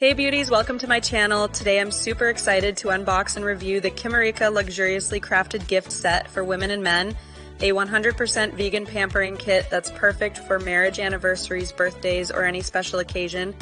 Hey beauties, welcome to my channel. Today I'm super excited to unbox and review the Kimirica luxuriously crafted gift set for women and men, a 100% vegan pampering kit that's perfect for marriage anniversaries, birthdays, or any special occasion.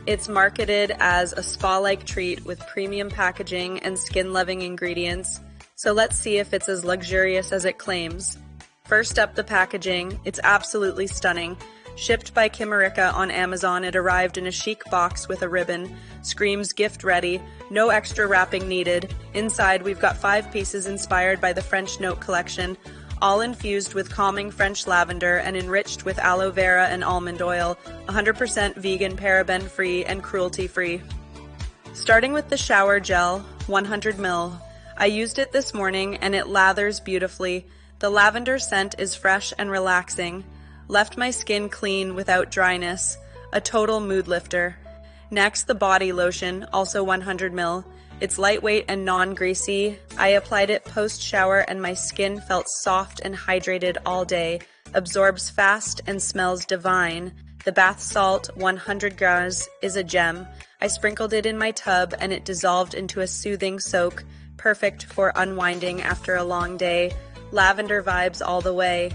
It's marketed as a spa-like treat with premium packaging and skin-loving ingredients, so let's see if it's as luxurious as it claims. First up, the packaging. It's absolutely stunning. Shipped by Kimirica on Amazon, it arrived in a chic box with a ribbon. Screams gift ready, no extra wrapping needed. Inside, we've got 5 pieces inspired by the French Note collection, all infused with calming French lavender and enriched with aloe vera and almond oil, 100% vegan, paraben-free, and cruelty-free. Starting with the shower gel, 100 ml. I used it this morning and it lathers beautifully. The lavender scent is fresh and relaxing. Left my skin clean without dryness, a total mood lifter. Next, the body lotion, also 100 ml. It's lightweight and non-greasy. I applied it post-shower and my skin felt soft and hydrated all day, absorbs fast and smells divine. The bath salt, 100 grams, is a gem. I sprinkled it in my tub and it dissolved into a soothing soak, perfect for unwinding after a long day. Lavender vibes all the way.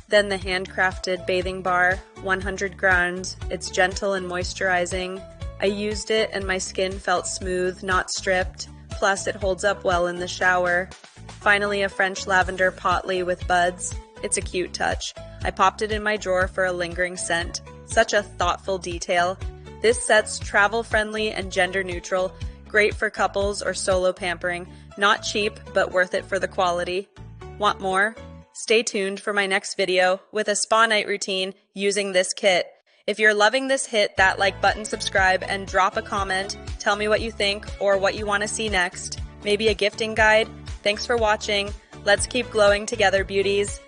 Then the handcrafted bathing bar, 100 grams. It's gentle and moisturizing. I used it and my skin felt smooth, not stripped. Plus it holds up well in the shower. Finally, a French lavender potly with buds. It's a cute touch. I popped it in my drawer for a lingering scent. Such a thoughtful detail. This set's travel-friendly and gender-neutral. Great for couples or solo pampering. Not cheap, but worth it for the quality. Want more? Stay tuned for my next video with a spa night routine using this kit. If you're loving this, hit that like button, subscribe, and drop a comment. Tell me what you think or what you want to see next. Maybe a gifting guide. Thanks for watching. Let's keep glowing together, beauties.